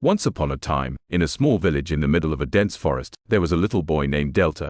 Once upon a time, in a small village in the middle of a dense forest, there was a little boy named Delta.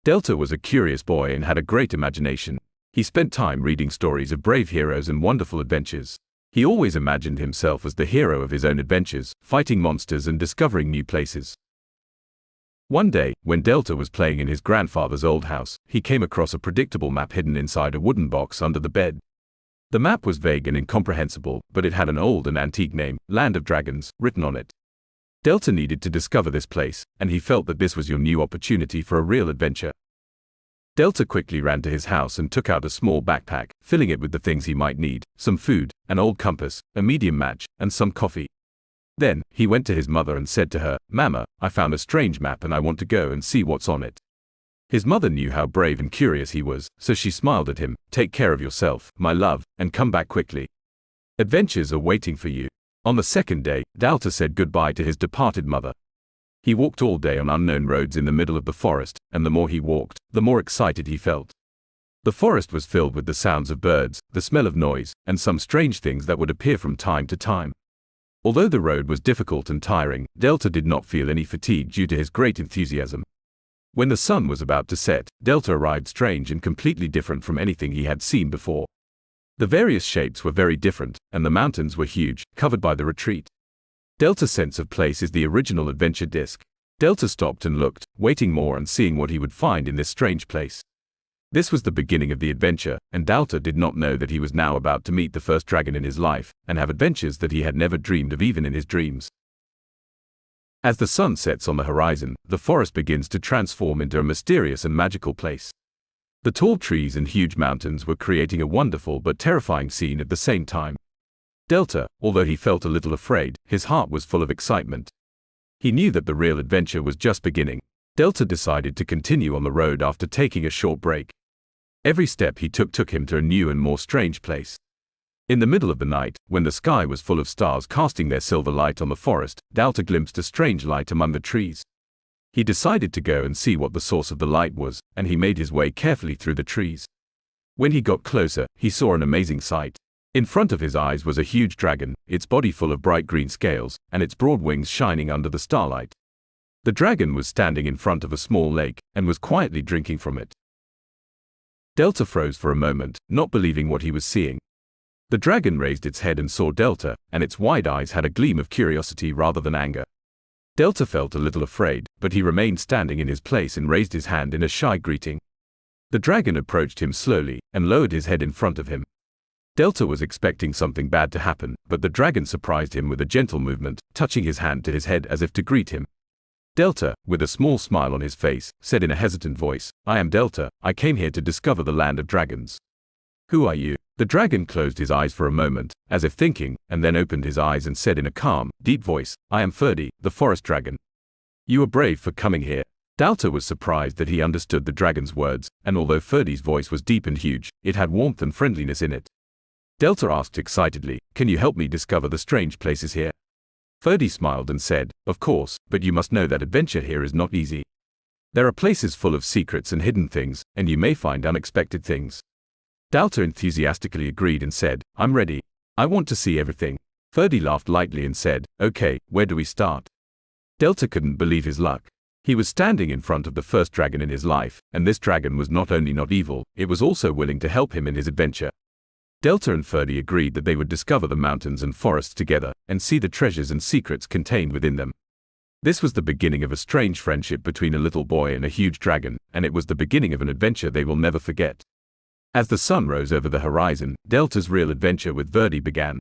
Delta was a curious boy and had a great imagination. He spent time reading stories of brave heroes and wonderful adventures. He always imagined himself as the hero of his own adventures, fighting monsters and discovering new places. One day, when Delta was playing in his grandfather's old house, he came across a predictable map hidden inside a wooden box under the bed. The map was vague and incomprehensible, but it had an old and antique name, Land of Dragons, written on it. Delta needed to discover this place, and he felt that this was your new opportunity for a real adventure. Delta quickly ran to his house and took out a small backpack, filling it with the things he might need: some food, an old compass, a medium match, and some coffee. Then, he went to his mother and said to her, "Mama, I found a strange map and I want to go and see what's on it." His mother knew how brave and curious he was, so she smiled at him. "Take care of yourself, my love, and come back quickly. Adventures are waiting for you." On the second day, Delta said goodbye to his departed mother. He walked all day on unknown roads in the middle of the forest, and the more he walked, the more excited he felt. The forest was filled with the sounds of birds, the smell of noise, and some strange things that would appear from time to time. Although the road was difficult and tiring, Delta did not feel any fatigue due to his great enthusiasm. When the sun was about to set, Delta arrived strange and completely different from anything he had seen before. The various shapes were very different, and the mountains were huge, covered by the retreat. Delta's sense of place is the original adventure disc. Delta stopped and looked, waiting more and seeing what he would find in this strange place. This was the beginning of the adventure, and Delta did not know that he was now about to meet the first dragon in his life, and have adventures that he had never dreamed of even in his dreams. As the sun sets on the horizon, the forest begins to transform into a mysterious and magical place. The tall trees and huge mountains were creating a wonderful but terrifying scene at the same time. Delta, although he felt a little afraid, his heart was full of excitement. He knew that the real adventure was just beginning. Delta decided to continue on the road after taking a short break. Every step he took him to a new and more strange place. In the middle of the night, when the sky was full of stars casting their silver light on the forest, Delta glimpsed a strange light among the trees. He decided to go and see what the source of the light was, and he made his way carefully through the trees. When he got closer, he saw an amazing sight. In front of his eyes was a huge dragon, its body full of bright green scales, and its broad wings shining under the starlight. The dragon was standing in front of a small lake, and was quietly drinking from it. Delta froze for a moment, not believing what he was seeing. The dragon raised its head and saw Delta, and its wide eyes had a gleam of curiosity rather than anger. Delta felt a little afraid, but he remained standing in his place and raised his hand in a shy greeting. The dragon approached him slowly, and lowered his head in front of him. Delta was expecting something bad to happen, but the dragon surprised him with a gentle movement, touching his hand to his head as if to greet him. Delta, with a small smile on his face, said in a hesitant voice, "I am Delta, I came here to discover the Land of Dragons." "Who are you?" The dragon closed his eyes for a moment, as if thinking, and then opened his eyes and said in a calm, deep voice, "I am Ferdy, the forest dragon. You are brave for coming here." Delta was surprised that he understood the dragon's words, and although Ferdy's voice was deep and huge, it had warmth and friendliness in it. Delta asked excitedly, "Can you help me discover the strange places here?" Ferdy smiled and said, "Of course, but you must know that adventure here is not easy. There are places full of secrets and hidden things, and you may find unexpected things." Delta enthusiastically agreed and said, "I'm ready. I want to see everything." Ferdy laughed lightly and said, "Okay, where do we start?" Delta couldn't believe his luck. He was standing in front of the first dragon in his life, and this dragon was not only not evil, it was also willing to help him in his adventure. Delta and Ferdy agreed that they would discover the mountains and forests together, and see the treasures and secrets contained within them. This was the beginning of a strange friendship between a little boy and a huge dragon, and it was the beginning of an adventure they will never forget. As the sun rose over the horizon, Delta's real adventure with Ferdy began.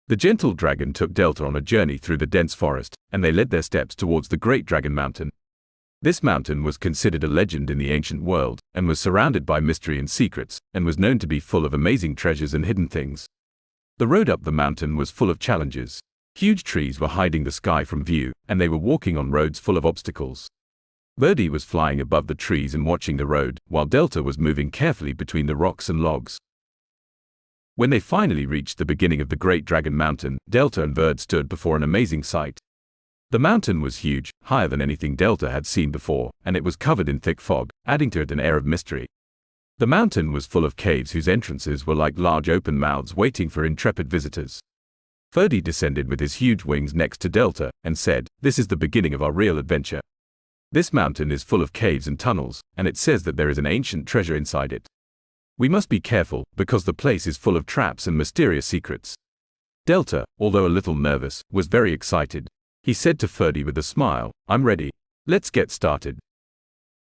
The gentle dragon took Delta on a journey through the dense forest, and they led their steps towards the Great Dragon Mountain. This mountain was considered a legend in the ancient world, and was surrounded by mystery and secrets, and was known to be full of amazing treasures and hidden things. The road up the mountain was full of challenges. Huge trees were hiding the sky from view, and they were walking on roads full of obstacles. Ferdy was flying above the trees and watching the road, while Delta was moving carefully between the rocks and logs. When they finally reached the beginning of the Great Dragon Mountain, Delta and Ferdy stood before an amazing sight. The mountain was huge, higher than anything Delta had seen before, and it was covered in thick fog, adding to it an air of mystery. The mountain was full of caves whose entrances were like large open mouths waiting for intrepid visitors. Ferdy descended with his huge wings next to Delta and said, "This is the beginning of our real adventure. This mountain is full of caves and tunnels, and it says that there is an ancient treasure inside it. We must be careful, because the place is full of traps and mysterious secrets." Delta, although a little nervous, was very excited. He said to Ferdy with a smile, "I'm ready. Let's get started."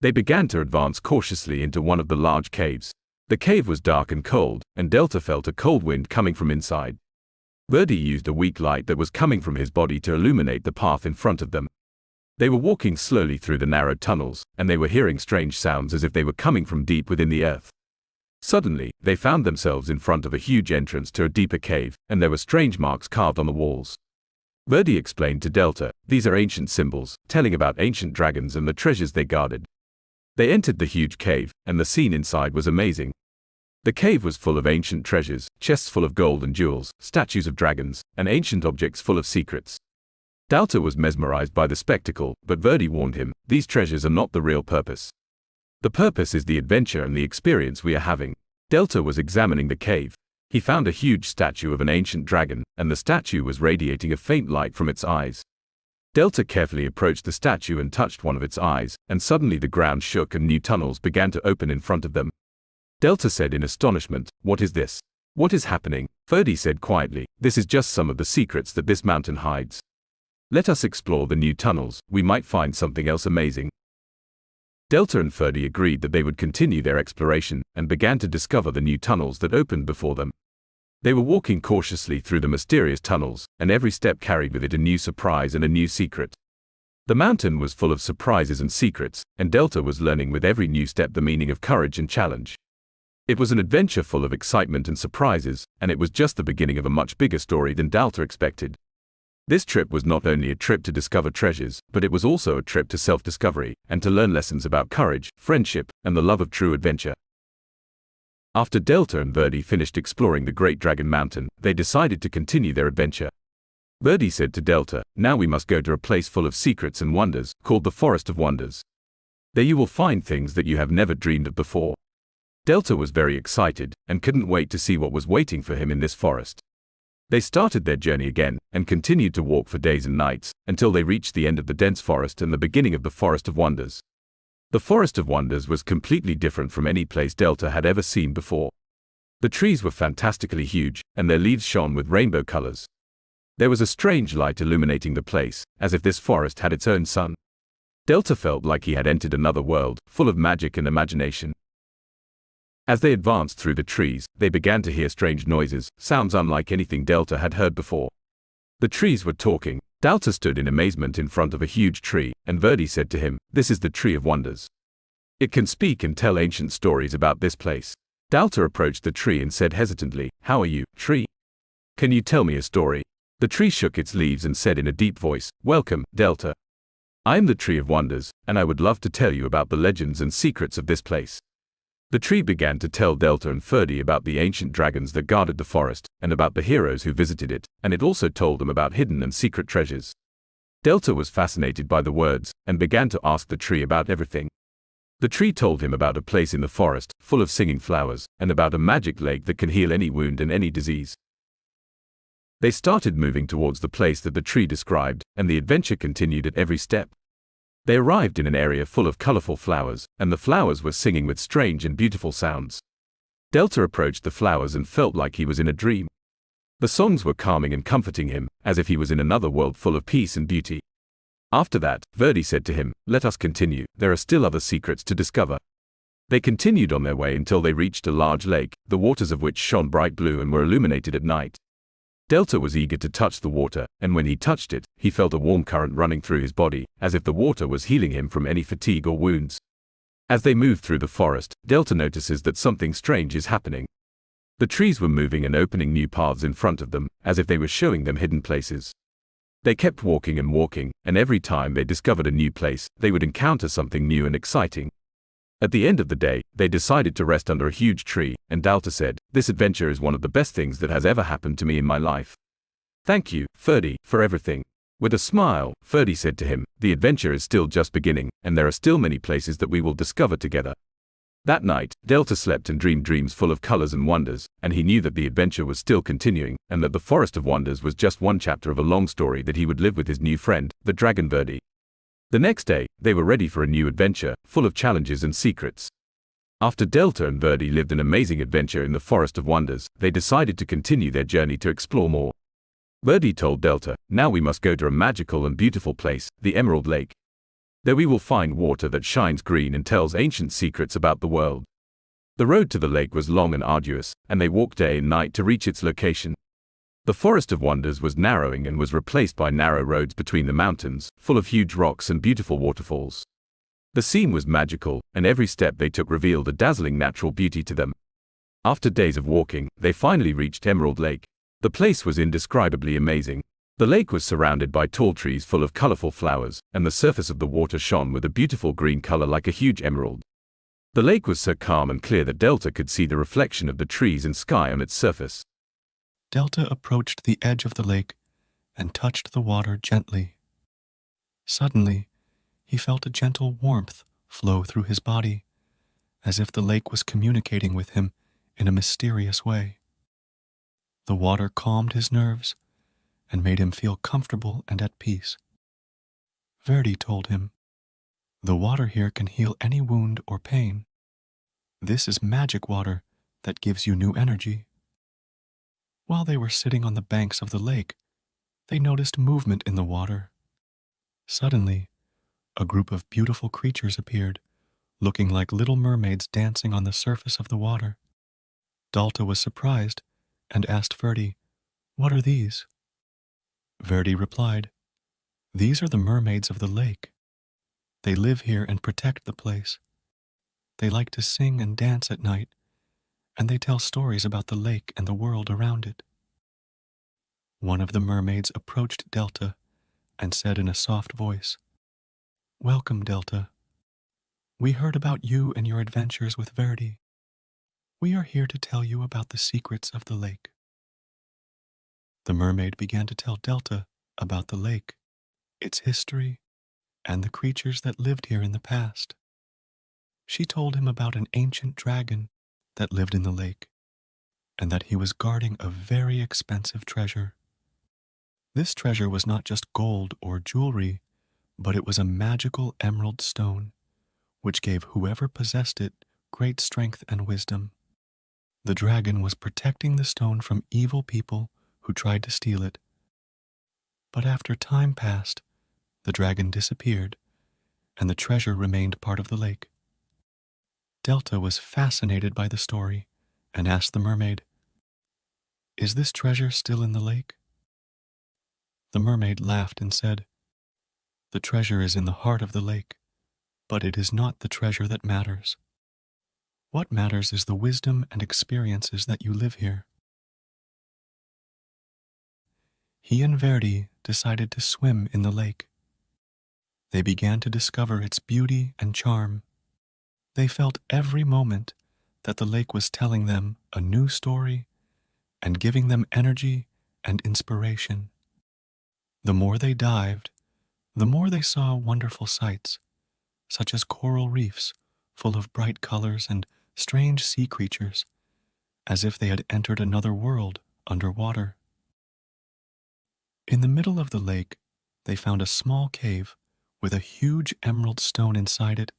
They began to advance cautiously into one of the large caves. The cave was dark and cold, and Delta felt a cold wind coming from inside. Ferdy used a weak light that was coming from his body to illuminate the path in front of them. They were walking slowly through the narrow tunnels, and they were hearing strange sounds as if they were coming from deep within the earth. Suddenly, they found themselves in front of a huge entrance to a deeper cave, and there were strange marks carved on the walls. Ferdy explained to Delta, "These are ancient symbols, telling about ancient dragons and the treasures they guarded." They entered the huge cave, and the scene inside was amazing. The cave was full of ancient treasures, chests full of gold and jewels, statues of dragons, and ancient objects full of secrets. Delta was mesmerized by the spectacle, but Ferdy warned him, "These treasures are not the real purpose. The purpose is the adventure and the experience we are having." Delta was examining the cave. He found a huge statue of an ancient dragon, and the statue was radiating a faint light from its eyes. Delta carefully approached the statue and touched one of its eyes, and suddenly the ground shook and new tunnels began to open in front of them. Delta said in astonishment, "What is this? What is happening?" Ferdy said quietly, "This is just some of the secrets that this mountain hides. Let us explore the new tunnels, we might find something else amazing." Delta and Ferdy agreed that they would continue their exploration, and began to discover the new tunnels that opened before them. They were walking cautiously through the mysterious tunnels, and every step carried with it a new surprise and a new secret. The mountain was full of surprises and secrets, and Delta was learning with every new step the meaning of courage and challenge. It was an adventure full of excitement and surprises, and it was just the beginning of a much bigger story than Delta expected. This trip was not only a trip to discover treasures, but it was also a trip to self-discovery, and to learn lessons about courage, friendship, and the love of true adventure. After Delta and Ferdy finished exploring the Great Dragon Mountain, they decided to continue their adventure. Ferdy said to Delta, "Now we must go to a place full of secrets and wonders, called the Forest of Wonders. There you will find things that you have never dreamed of before." Delta was very excited, and couldn't wait to see what was waiting for him in this forest. They started their journey again, and continued to walk for days and nights, until they reached the end of the dense forest and the beginning of the Forest of Wonders. The Forest of Wonders was completely different from any place Delta had ever seen before. The trees were fantastically huge, and their leaves shone with rainbow colors. There was a strange light illuminating the place, as if this forest had its own sun. Delta felt like he had entered another world, full of magic and imagination. As they advanced through the trees, they began to hear strange noises, sounds unlike anything Delta had heard before. The trees were talking. Delta stood in amazement in front of a huge tree, and Ferdy said to him, "This is the Tree of Wonders. It can speak and tell ancient stories about this place." Delta approached the tree and said hesitantly, "How are you, tree? Can you tell me a story?" The tree shook its leaves and said in a deep voice, "Welcome, Delta. I am the Tree of Wonders, and I would love to tell you about the legends and secrets of this place." The tree began to tell Delta and Ferdy about the ancient dragons that guarded the forest, and about the heroes who visited it, and it also told them about hidden and secret treasures. Delta was fascinated by the words, and began to ask the tree about everything. The tree told him about a place in the forest, full of singing flowers, and about a magic lake that can heal any wound and any disease. They started moving towards the place that the tree described, and the adventure continued at every step. They arrived in an area full of colorful flowers, and the flowers were singing with strange and beautiful sounds. Delta approached the flowers and felt like he was in a dream. The songs were calming and comforting him, as if he was in another world full of peace and beauty. After that, Ferdy said to him, "Let us continue, there are still other secrets to discover." They continued on their way until they reached a large lake, the waters of which shone bright blue and were illuminated at night. Delta was eager to touch the water, and when he touched it, he felt a warm current running through his body, as if the water was healing him from any fatigue or wounds. As they moved through the forest, Delta notices that something strange is happening. The trees were moving and opening new paths in front of them, as if they were showing them hidden places. They kept walking, and every time they discovered a new place, they would encounter something new and exciting. At the end of the day, they decided to rest under a huge tree, and Delta said, "This adventure is one of the best things that has ever happened to me in my life. Thank you, Ferdy, for everything." With a smile, Ferdy said to him, "The adventure is still just beginning, and there are still many places that we will discover together. That night, Delta slept and dreamed dreams full of colors and wonders, and he knew that the adventure was still continuing, and that the Forest of Wonders was just one chapter of a long story that he would live with his new friend, the dragon Verdi. The next day, they were ready for a new adventure, full of challenges and secrets. After Delta and Verdi lived an amazing adventure in the Forest of Wonders, they decided to continue their journey to explore more. Verdi told Delta, "Now we must go to a magical and beautiful place, the Emerald Lake. There we will find water that shines green and tells ancient secrets about the world." The road to the lake was long and arduous, and they walked day and night to reach its location. The Forest of Wonders was narrowing and was replaced by narrow roads between the mountains, full of huge rocks and beautiful waterfalls. The scene was magical, and every step they took revealed a dazzling natural beauty to them. After days of walking, they finally reached Emerald Lake. The place was indescribably amazing. The lake was surrounded by tall trees full of colorful flowers, and the surface of the water shone with a beautiful green color like a huge emerald. The lake was so calm and clear that Delta could see the reflection of the trees and sky on its surface. Delta approached the edge of the lake and touched the water gently. Suddenly, he felt a gentle warmth flow through his body, as if the lake was communicating with him in a mysterious way. The water calmed his nerves and made him feel comfortable and at peace. Verdi told him, "The water here can heal any wound or pain. This is magic water that gives you new energy." While they were sitting on the banks of the lake, they noticed movement in the water. Suddenly, a group of beautiful creatures appeared, looking like little mermaids dancing on the surface of the water. Delta was surprised and asked Verdi, "What are these?" Verdi replied, "These are the mermaids of the lake. They live here and protect the place. They like to sing and dance at night, and they tell stories about the lake and the world around it." One of the mermaids approached Delta and said in a soft voice, "Welcome, Delta. We heard about you and your adventures with Verdi. We are here to tell you about the secrets of the lake." The mermaid began to tell Delta about the lake, its history, and the creatures that lived here in the past. She told him about an ancient dragon that lived in the lake, and that he was guarding a very expensive treasure. This treasure was not just gold or jewelry, but it was a magical emerald stone, which gave whoever possessed it great strength and wisdom. The dragon was protecting the stone from evil people who tried to steal it. But after time passed, the dragon disappeared, and the treasure remained part of the lake. Delta was fascinated by the story and asked the mermaid, "Is this treasure still in the lake?" The mermaid laughed and said, "The treasure is in the heart of the lake, but it is not the treasure that matters. What matters is the wisdom and experiences that you live here." He and Verdi decided to swim in the lake. They began to discover its beauty and charm. They felt every moment that the lake was telling them a new story and giving them energy and inspiration. The more they dived, the more they saw wonderful sights, such as coral reefs full of bright colors and strange sea creatures, as if they had entered another world underwater. In the middle of the lake, they found a small cave with a huge emerald stone inside it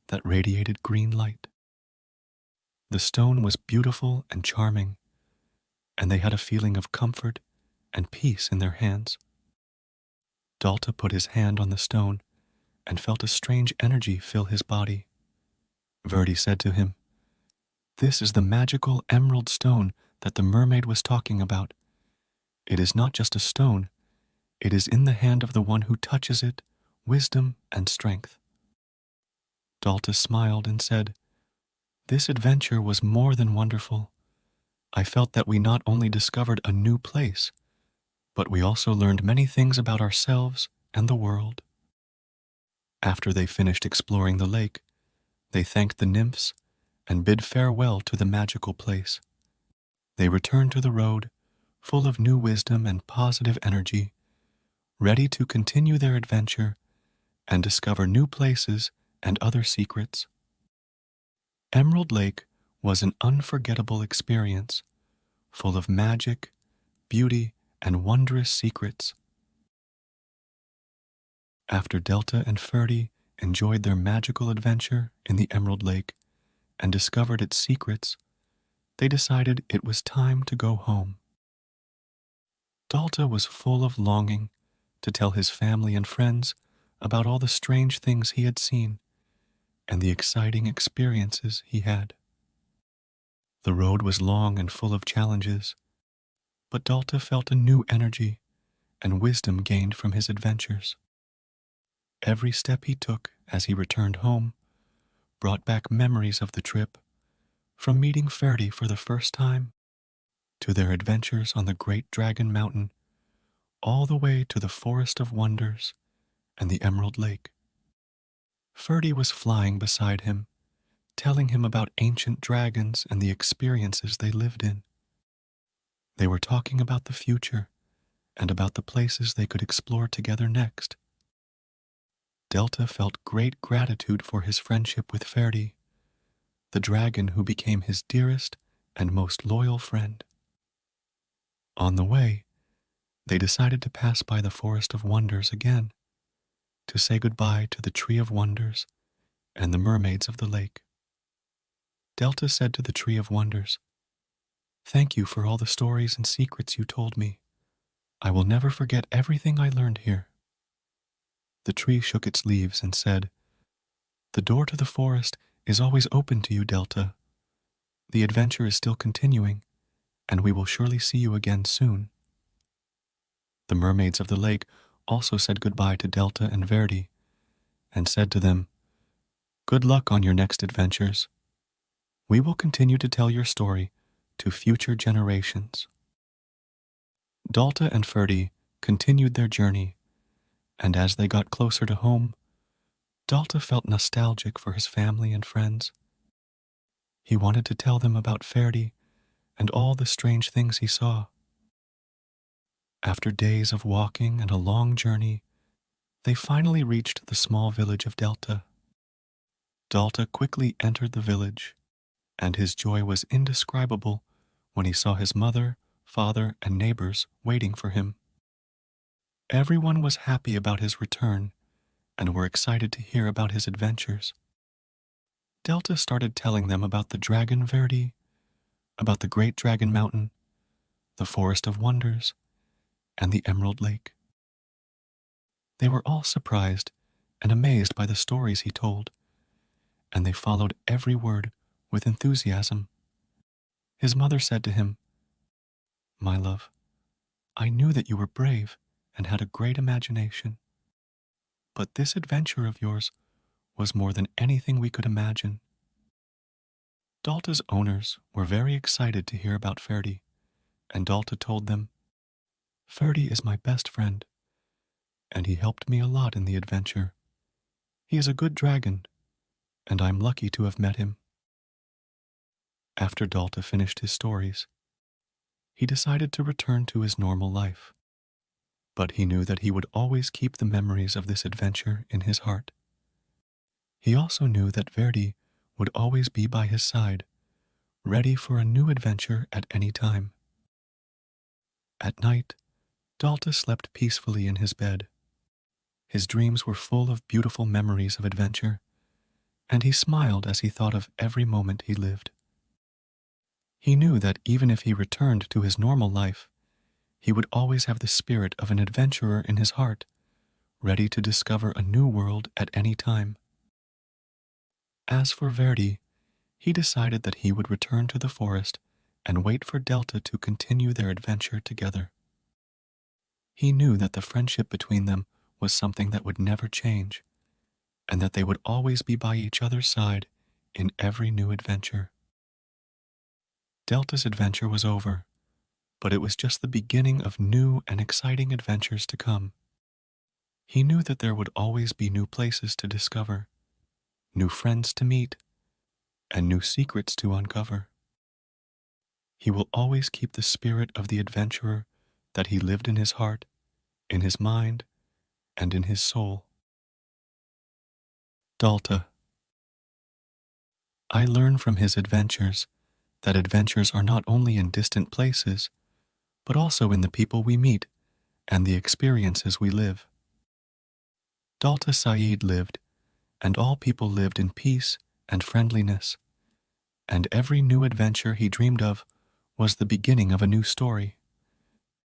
that radiated green light. The stone was beautiful and charming, and they had a feeling of comfort and peace in their hands. Delta put his hand on the stone and felt a strange energy fill his body. Verdi said to him, "This is the magical emerald stone that the mermaid was talking about. It is not just a stone, it is in the hand of the one who touches it, wisdom and strength." Delta smiled and said, "This adventure was more than wonderful. I felt that we not only discovered a new place, but we also learned many things about ourselves and the world." After they finished exploring the lake, they thanked the nymphs and bid farewell to the magical place. They returned to the road, full of new wisdom and positive energy, ready to continue their adventure and discover new places and other secrets. Emerald Lake was an unforgettable experience, full of magic, beauty, and wondrous secrets. After Delta and Ferdy enjoyed their magical adventure in the Emerald Lake and discovered its secrets, they decided it was time to go home. Delta was full of longing to tell his family and friends about all the strange things he had seen and the exciting experiences he had. The road was long and full of challenges, but Delta felt a new energy and wisdom gained from his adventures. Every step he took as he returned home brought back memories of the trip, from meeting Ferdy for the first time, to their adventures on the Great Dragon Mountain, all the way to the Forest of Wonders and the Emerald Lake. Ferdy was flying beside him, telling him about ancient dragons and the experiences they lived in. They were talking about the future and about the places they could explore together next. Delta felt great gratitude for his friendship with Ferdy, the dragon who became his dearest and most loyal friend. On the way, they decided to pass by the Forest of Wonders again, to say goodbye to the Tree of Wonders and the mermaids of the lake. Delta said to the Tree of Wonders, "Thank you for all the stories and secrets you told me. I will never forget everything I learned here." The tree shook its leaves and said, "The door to the forest is always open to you, Delta. The adventure is still continuing, and we will surely see you again soon." The mermaids of the lake also said goodbye to Delta and Verdi, and said to them, "Good luck on your next adventures. We will continue to tell your story to future generations." Delta and Ferdy continued their journey, and as they got closer to home, Delta felt nostalgic for his family and friends. He wanted to tell them about Ferdy and all the strange things he saw. After days of walking and a long journey, they finally reached the small village of Delta. Delta quickly entered the village, and his joy was indescribable when he saw his mother, father, and neighbors waiting for him. Everyone was happy about his return and were excited to hear about his adventures. Delta started telling them about the Dragon Verdi, about the Great Dragon Mountain, the Forest of Wonders, and the Emerald Lake. They were all surprised and amazed by the stories he told, and they followed every word with enthusiasm. His mother said to him, "My love, I knew that you were brave and had a great imagination. But this adventure of yours was more than anything we could imagine." Delta's owners were very excited to hear about Ferdy, and Delta told them, "Ferdy is my best friend, and he helped me a lot in the adventure. He is a good dragon, and I'm lucky to have met him." After Delta finished his stories, he decided to return to his normal life. But he knew that he would always keep the memories of this adventure in his heart. He also knew that Verdi would always be by his side, ready for a new adventure at any time. At night, Delta slept peacefully in his bed. His dreams were full of beautiful memories of adventure, and he smiled as he thought of every moment he lived. He knew that even if he returned to his normal life, he would always have the spirit of an adventurer in his heart, ready to discover a new world at any time. As for Verdi, he decided that he would return to the forest and wait for Delta to continue their adventure together. He knew that the friendship between them was something that would never change, and that they would always be by each other's side in every new adventure. Delta's adventure was over, but it was just the beginning of new and exciting adventures to come. He knew that there would always be new places to discover, new friends to meet, and new secrets to uncover. He will always keep the spirit of the adventurer that he lived in his heart, in his mind, and in his soul. Delta. I learn from his adventures that adventures are not only in distant places, but also in the people we meet and the experiences we live. Dalta Saeed lived, and all people lived in peace and friendliness, and every new adventure he dreamed of was the beginning of a new story.